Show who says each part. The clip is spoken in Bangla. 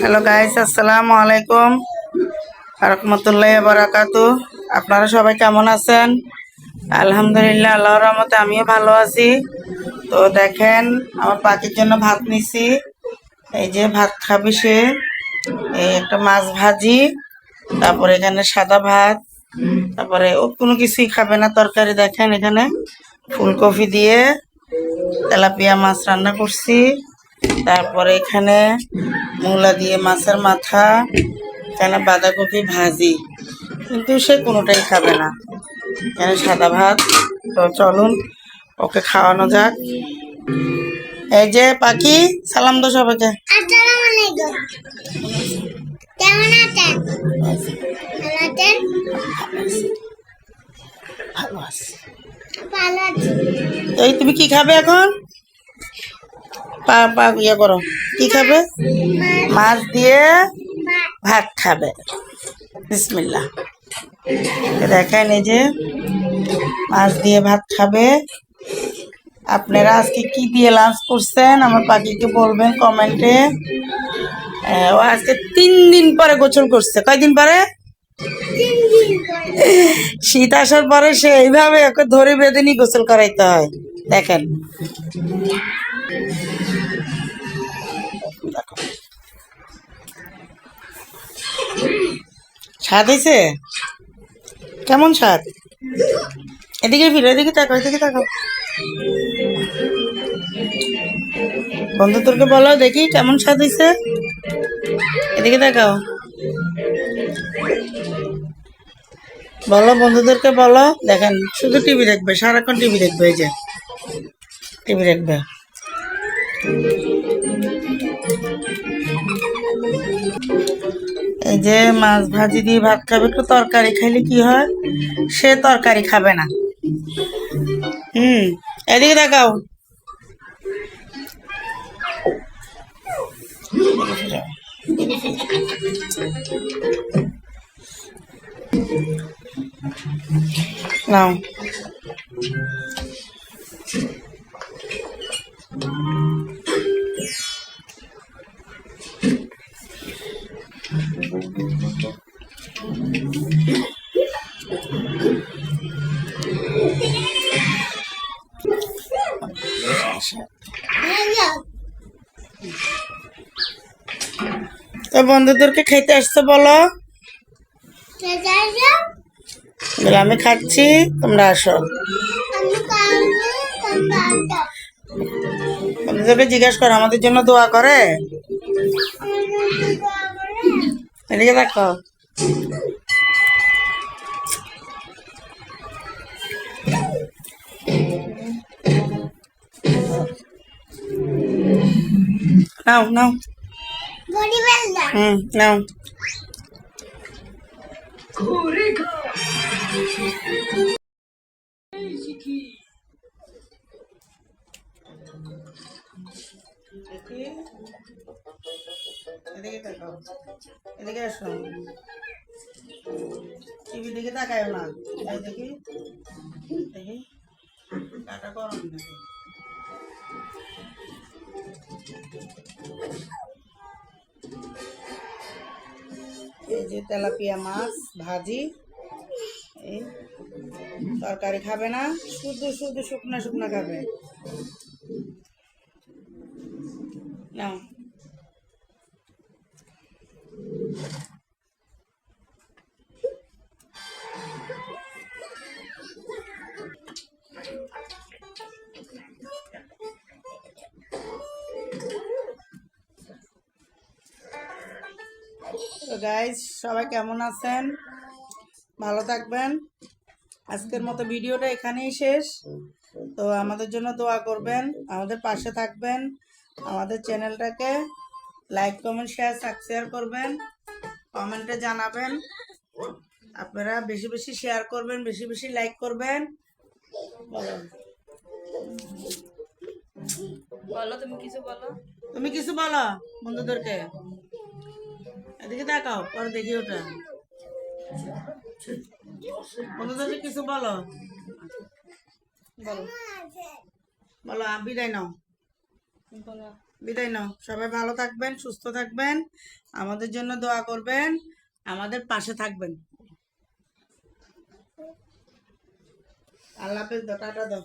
Speaker 1: হ্যালো গাইস, আসসালামু আলাইকুম রাহমাতুল্লাহি ওয়া বারাকাতুহু। আপনারা সবাই কেমন আছেন? আলহামদুলিল্লাহ, আল্লাহর রহমতে আমিও ভালো আছি। তো দেখেন, আমার পাখির জন্য ভাত নিছি। এই যে ভাত খাবে সে। এই একটা মাছ ভাজি, তারপরে এখানে সাদা ভাত, তারপরে ও কোনো কিছুই খাবে না তরকারি। দেখেন এখানে ফুলকপি দিয়ে তেলাপিয়া মাছ রান্না করছি। তারপরে এখানে মূলা দিয়ে মাছের মাথা, এখানে বাঁধাকপি ভাজি, কিন্তু সে কোনোটাই খাবে না। এখানে সাদা ভাত। তো চলুন ওকে খাওয়ানো যাক। এই যে পাখি, সালাম দো সবাইকে।
Speaker 2: আসসালামু আলাইকুম। কেমন আছেন? ভালো আছেন?
Speaker 1: ভালো আছি।
Speaker 2: ভালো আছি।
Speaker 1: এই তুমি কি খাবে এখন? পা পা ইয়ে করো, কি খাবে? মাছ দিয়ে ভাত খাবে। বিসমিল্লাহ। দেখেন এই যে মাছ দিয়ে ভাত খাবে। আপনারা আজকে কি দিয়ে লাঞ্চ করছেন আমার পাখিকে বলবেন কমেন্টে। ও আজকে 3 দিন পরে গোসল করছে। কয়দিন পরে?
Speaker 2: 3 দিন পরে।
Speaker 1: শীত আসার পরে সে এইভাবে ওকে ধরে বেঁধে নিয়ে গোসল করাইতে হয়। দেখেন স্বাদ হয়েছে? কেমন স্বাদ? এদিকে ফিরে, এদিকে তাকাও, এদিকে তাকাও। বন্ধু তোরকে বলো দেখি কেমন স্বাদ হয়েছে। এদিকে তাকাও, বলো বন্ধুদেরকে বলো। দেখেন শুধু টিভি দেখবে, সারাক্ষণ টিভি দেখবে। এই যে টিভি দেখবে। এই যে মাছ ভাজি দিয়ে ভাত খাবে। একটু তরকারি খাইলে কি হয়, সে তরকারি খাবে না। এদিকে দেখাও। নাও, তো বন্ধুদেরকে খেতে আসতে বলো। বলে আমি খাচ্ছি, তোমরা আসো। বন্ধুদেরকে জিজ্ঞাসা করো আমাদের জন্য দোয়া করে। এদিকে দেখো। নাও নাও। নাও। এদিকে তাকাও, এদিকে আসো। টিভি দিকে তাকায় না। এই দেখি দেখি কাটা করো নাকি। এই যে তেলাপিয়া মাছ ভাজি। এই তরকারি খাবে না, শুধু শুধু শুকনা শুকনা খাবে। নাও। তো গাইস, সবাই কেমন আছেন? ভালো থাকবেন। আজকের মতো ভিডিওটা এখানেই শেষ। তো আমাদের জন্য দোয়া করবেন, আমাদের পাশে থাকবেন, আমাদের চ্যানেলটাকে লাইক কমেন্ট শেয়ার করবেন, কমেন্টে জানাবেন। আপনারা বেশি বেশি শেয়ার করবেন, বেশি বেশি লাইক করবেন। বলো বলো, তুমি কিছু বলো। তুমি কিছু বলো বন্ধুদেরকে। এদিকে তাকাও, পরে দেখি ওটা। বন্ধুদেরকে কিছু বলো। বলো বলো, বিদায় নাও। বিদায় নাও, সবাই ভালো থাকবেন, সুস্থ থাকবেন, আমাদের জন্য দোয়া করবেন, আমাদের পাশে থাকবেন। আল্লাহ হাফেজ দাও, টাটা দাও।